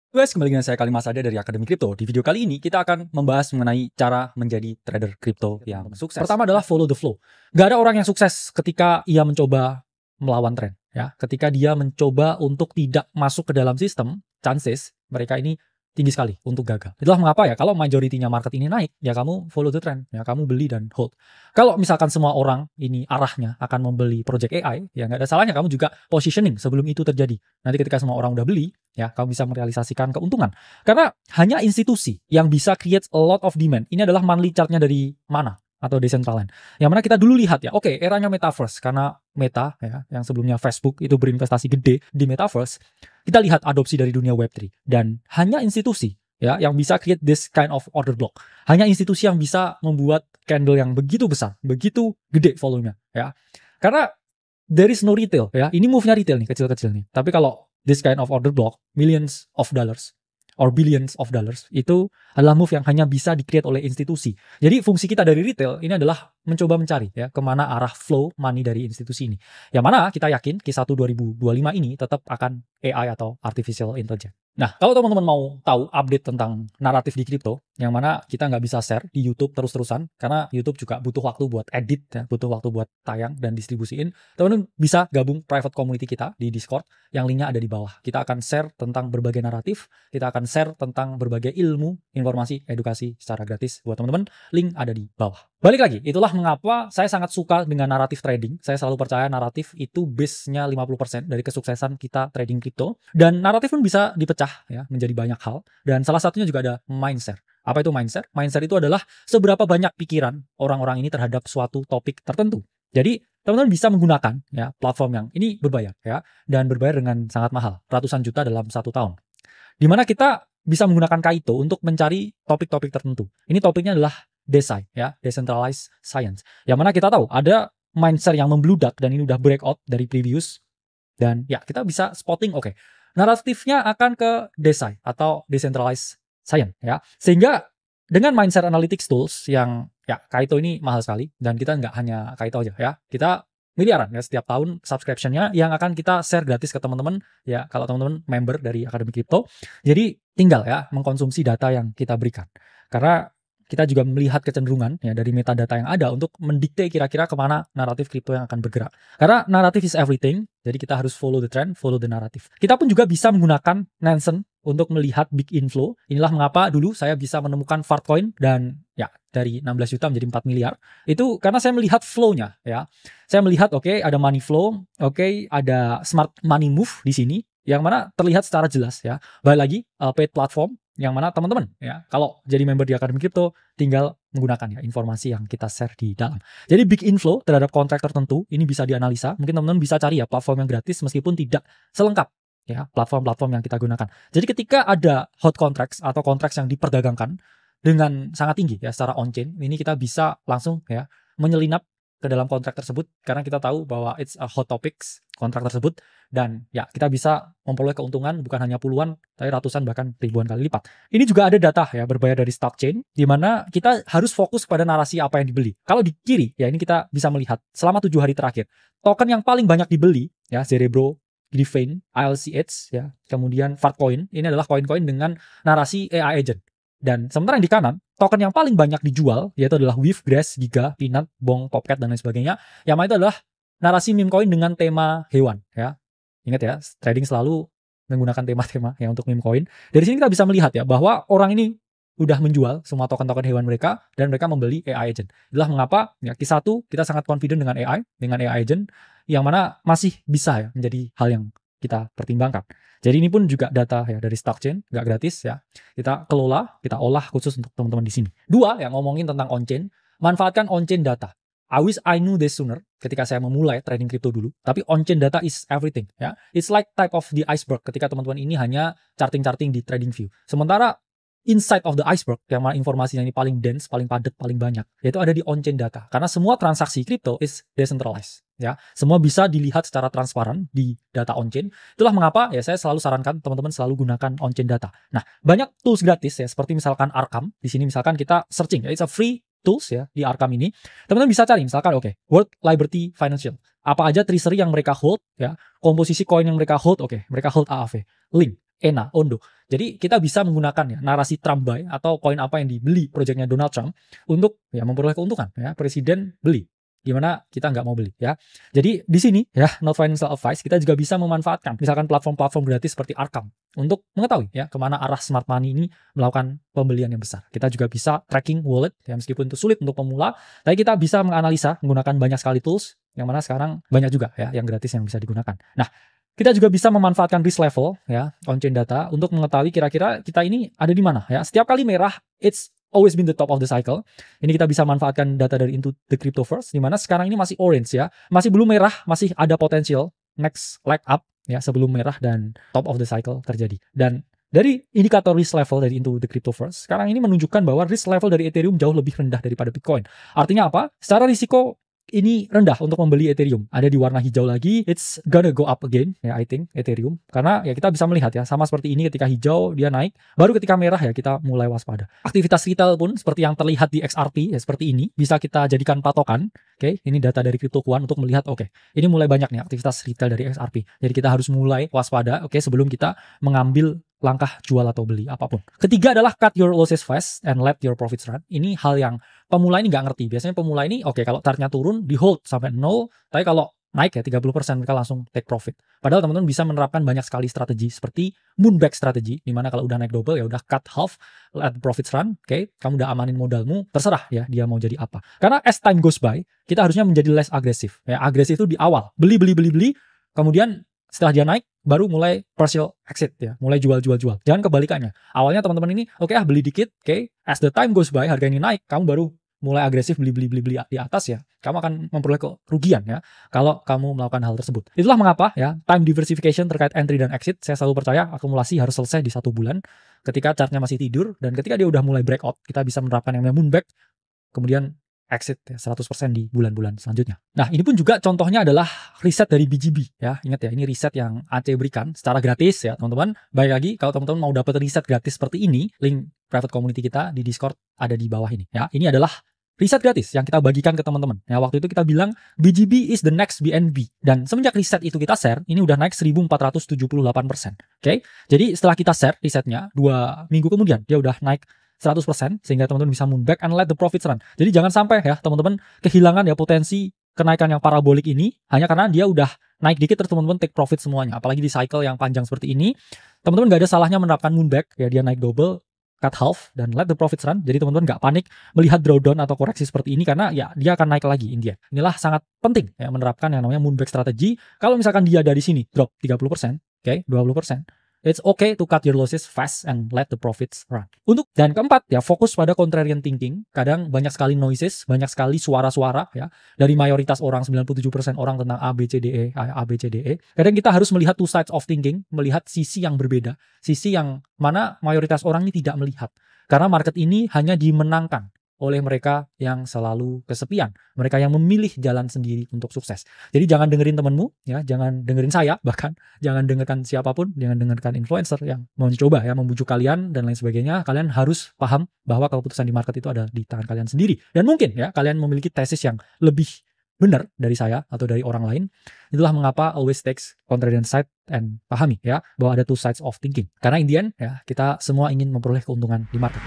Guys, kembali dengan saya Kalimas Sada dari Akademi Kripto. Di video kali ini kita akan membahas mengenai cara menjadi trader kripto yang sukses. Pertama adalah follow the flow. Gak ada orang yang sukses ketika ia mencoba melawan tren. Ya, ketika dia mencoba untuk tidak masuk ke dalam sistem, chances mereka ini tinggi sekali untuk gagal. Itulah mengapa ya kalau majoritinya market ini naik, ya kamu follow the trend, ya kamu beli dan hold. Kalau misalkan semua orang ini arahnya akan membeli project AI, ya nggak ada salahnya kamu juga positioning sebelum itu terjadi. Nanti ketika semua orang udah beli, ya kamu bisa merealisasikan keuntungan. Karena hanya institusi yang bisa create a lot of demand. Ini adalah monthly chartnya dari mana? Atau Decentraland. Yang mana kita dulu lihat ya, oke, eranya metaverse karena Meta ya, yang sebelumnya Facebook itu berinvestasi gede di metaverse, kita lihat adopsi dari dunia Web3 dan hanya institusi ya yang bisa create this kind of order block. Hanya institusi yang bisa membuat candle yang begitu besar, begitu gede volumenya ya. Karena there is no retail ya. Ini move-nya retail nih, kecil-kecil nih. Tapi kalau this kind of order block, millions of dollars or billions of dollars, itu adalah move yang hanya bisa di-create oleh institusi. Jadi fungsi kita dari retail ini adalah mencoba mencari ya kemana arah flow money dari institusi ini. Yang mana kita yakin Q1 2025 ini tetap akan AI atau Artificial Intelligence. Nah, kalau teman-teman mau tahu update tentang naratif di kripto, yang mana kita nggak bisa share di YouTube terus-terusan, karena YouTube juga butuh waktu buat edit, ya, butuh waktu buat tayang dan distribusiin, teman-teman bisa gabung private community kita di Discord, yang linknya ada di bawah. Kita akan share tentang berbagai naratif, kita akan share tentang berbagai ilmu, informasi, edukasi secara gratis buat teman-teman, link ada di bawah. Balik lagi, itulah mengapa saya sangat suka dengan naratif trading. Saya selalu percaya naratif itu base-nya 50% dari kesuksesan kita trading kripto. Dan naratif pun bisa dipecah ya menjadi banyak hal. Dan salah satunya juga ada mindset. Apa itu mindset? Mindset itu adalah seberapa banyak pikiran orang-orang ini terhadap suatu topik tertentu. Jadi teman-teman bisa menggunakan ya platform yang ini berbayar ya, dan berbayar dengan sangat mahal, ratusan juta dalam 1 tahun. Dimana kita bisa menggunakan Kaito untuk mencari topik-topik tertentu. Ini topiknya adalah DeSci ya, Decentralized Science. Yang mana kita tahu ada mindset yang membludak dan ini udah breakout dari previous, dan ya kita bisa spotting oke. Naratifnya akan ke DeSci atau Decentralized Science ya. Sehingga dengan mindset analytics tools yang ya Kaito ini mahal sekali, dan kita nggak hanya Kaito aja ya. Kita miliaran ya setiap tahun subscription-nya yang akan kita share gratis ke teman-teman ya kalau teman-teman member dari Akademi Kripto. Jadi tinggal ya mengkonsumsi data yang kita berikan. Karena kita juga melihat kecenderungan ya dari metadata yang ada untuk mendikte kira-kira kemana naratif kripto yang akan bergerak. Karena naratif is everything, jadi kita harus follow the trend, follow the narrative. Kita pun juga bisa menggunakan Nansen untuk melihat big inflow. Inilah mengapa dulu saya bisa menemukan Fartcoin dan ya dari 16 juta menjadi 4 miliar. Itu karena saya melihat flow-nya ya. Saya melihat oke, ada money flow, oke, ada smart money move di sini yang mana terlihat secara jelas ya. Balik lagi paid platform yang mana teman-teman ya kalau jadi member di Akademi Kripto tinggal menggunakan ya informasi yang kita share di dalam. Jadi big inflow terhadap kontrak tertentu ini bisa dianalisa. Mungkin teman-teman bisa cari ya platform yang gratis meskipun tidak selengkap ya platform-platform yang kita gunakan. Jadi ketika ada hot contracts atau contracts yang diperdagangkan dengan sangat tinggi ya secara on-chain, ini kita bisa langsung ya menyelinap ke dalam kontrak tersebut karena kita tahu bahwa it's a hot topics kontrak tersebut, dan ya kita bisa memperoleh keuntungan bukan hanya puluhan tapi ratusan bahkan ribuan kali lipat. Ini juga ada data ya berbayar dari Stockchain di mana kita harus fokus pada narasi apa yang dibeli. Kalau di kiri ya ini kita bisa melihat selama 7 hari terakhir token yang paling banyak dibeli ya Cerebro, Griffin, ILCH ya, kemudian Fartcoin, ini adalah koin-koin dengan narasi AI agent. Dan sementara yang di kanan, token yang paling banyak dijual yaitu adalah Weave, Grass, Giga, Peanut, Bong, Popcat, dan lain sebagainya. Yang mana itu adalah narasi meme coin dengan tema hewan ya. Ingat ya, trading selalu menggunakan tema-tema ya untuk meme coin. Dari sini kita bisa melihat ya bahwa orang ini udah menjual semua token-token hewan mereka dan mereka membeli AI agent. Itulah mengapa ya Q1 kita sangat confident dengan AI agent yang mana masih bisa ya menjadi hal yang kita pertimbangkan. Jadi ini pun juga data ya dari Stockchain, nggak gratis ya. Kita kelola, kita olah khusus untuk teman-teman di sini. 2 yang ngomongin tentang on-chain, manfaatkan on-chain data. I wish I knew this sooner ketika saya memulai trading crypto dulu. Tapi on-chain data is everything ya. It's like type of the iceberg ketika teman-teman ini hanya charting-charting di trading view. Sementara inside of the iceberg yang mana informasinya ini paling dense, paling padat, paling banyak, yaitu ada di on-chain data. Karena semua transaksi crypto is decentralized ya. Semua bisa dilihat secara transparan di data on-chain. Itulah mengapa ya saya selalu sarankan teman-teman selalu gunakan on-chain data. Nah, banyak tools gratis ya seperti misalkan Arkham. Di sini misalkan kita searching ya, it's a free tools ya di Arkham ini. Teman-teman bisa cari misalkan World Liberty Financial. Apa aja treasury yang mereka hold ya, komposisi koin yang mereka hold, mereka hold AAV. Link. ENA, Ondo. Jadi kita bisa menggunakan ya narasi Trump buy atau koin apa yang dibeli proyeknya Donald Trump untuk ya memperoleh keuntungan ya. Presiden beli, gimana kita nggak mau beli ya. Jadi di sini ya, not financial advice, kita juga bisa memanfaatkan misalkan platform-platform gratis seperti Arkham untuk mengetahui ya kemana arah smart money ini melakukan pembelian yang besar. Kita juga bisa tracking wallet ya, meskipun itu sulit untuk pemula, tapi kita bisa menganalisa menggunakan banyak sekali tools yang mana sekarang banyak juga ya yang gratis yang bisa digunakan. Nah, kita juga bisa memanfaatkan risk level ya on-chain data untuk mengetahui kira-kira kita ini ada di mana ya. Setiap kali merah, it's always been the top of the cycle. Ini kita bisa manfaatkan data dari Into the Cryptoverse, di mana sekarang ini masih orange ya, masih belum merah, masih ada potensial next leg up ya sebelum merah dan top of the cycle terjadi. Dan dari indikator risk level dari Into the Cryptoverse, sekarang ini menunjukkan bahwa risk level dari Ethereum jauh lebih rendah daripada Bitcoin. Artinya apa? Secara risiko ini rendah untuk membeli Ethereum. Ada di warna hijau lagi, it's gonna go up again ya, I think Ethereum. Karena ya kita bisa melihat ya, sama seperti ini ketika hijau dia naik, baru ketika merah ya kita mulai waspada. Aktivitas retail pun seperti yang terlihat di XRP ya seperti ini, bisa kita jadikan patokan. Oke, ini data dari CryptoQuant untuk melihat oke, ini mulai banyak nih aktivitas retail dari XRP. Jadi kita harus mulai waspada sebelum kita mengambil langkah jual atau beli apapun. Ketiga adalah cut your losses fast and let your profits run. Ini hal yang pemula ini nggak ngerti. Biasanya pemula ini kalau chartnya turun di hold sampai 0, tapi kalau naik ya 30% mereka langsung take profit. Padahal teman-teman bisa menerapkan banyak sekali strategi seperti moonback strategi, dimana kalau udah naik double ya udah cut half, let the profits run. Kamu udah amanin modalmu, terserah ya dia mau jadi apa. Karena as time goes by, kita harusnya menjadi less agresif. Ya, agresif itu di awal, beli, kemudian setelah dia naik, baru mulai partial exit ya, mulai jual. Jangan kebalikannya. Awalnya teman-teman ini beli dikit, as the time goes by, harga ini naik, kamu baru mulai agresif beli di atas ya, kamu akan memperoleh kerugian ya kalau kamu melakukan hal tersebut. Itulah mengapa ya time diversification terkait entry dan exit, saya selalu percaya akumulasi harus selesai di 1 bulan. Ketika chartnya masih tidur dan ketika dia udah mulai breakout, kita bisa menerapkan yang namanya moonback, kemudian exit ya 100% di bulan-bulan selanjutnya. Nah, ini pun juga contohnya adalah riset dari BGB ya. Ingat ya, ini riset yang Aceh berikan secara gratis ya, teman-teman. Baik lagi, kalau teman-teman mau dapat riset gratis seperti ini, link private community kita di Discord ada di bawah ini ya. Ini adalah riset gratis yang kita bagikan ke teman-teman. Ya, waktu itu kita bilang BGB is the next BNB. Dan semenjak riset itu kita share, ini udah naik 1478%. Jadi setelah kita share risetnya 2 minggu kemudian, dia udah naik 100%, sehingga teman-teman bisa moonback and let the profits run. Jadi jangan sampai ya teman-teman kehilangan ya potensi kenaikan yang parabolik ini hanya karena dia udah naik dikit terus teman-teman take profit semuanya. Apalagi di cycle yang panjang seperti ini, teman-teman nggak ada salahnya menerapkan moonback ya, dia naik double, cut half, dan let the profits run. Jadi teman-teman nggak panik melihat drawdown atau koreksi seperti ini karena ya dia akan naik lagi in the end. Inilah sangat penting ya menerapkan yang namanya moonback strategi. Kalau misalkan dia dari sini drop 30%, 20%, it's okay to cut your losses fast and let the profits run. Dan keempat ya, fokus pada contrarian thinking. Kadang banyak sekali noises, banyak sekali suara-suara ya dari mayoritas orang, 97% orang tentang ABCDE. Kadang kita harus melihat two sides of thinking, melihat sisi yang berbeda, sisi yang mana mayoritas orang ini tidak melihat. Karena market ini hanya dimenangkan oleh mereka yang selalu kesepian, mereka yang memilih jalan sendiri untuk sukses. Jadi jangan dengerin temenmu, ya, jangan dengerin saya, bahkan jangan dengarkan siapapun, jangan dengarkan influencer yang mencoba ya membujuk kalian dan lain sebagainya. Kalian harus paham bahwa keputusan di market itu ada di tangan kalian sendiri. Dan mungkin ya kalian memiliki tesis yang lebih benar dari saya atau dari orang lain. Itulah mengapa always takes contrarian side and pahami ya bahwa ada two sides of thinking. Karena in the end ya kita semua ingin memperoleh keuntungan di market.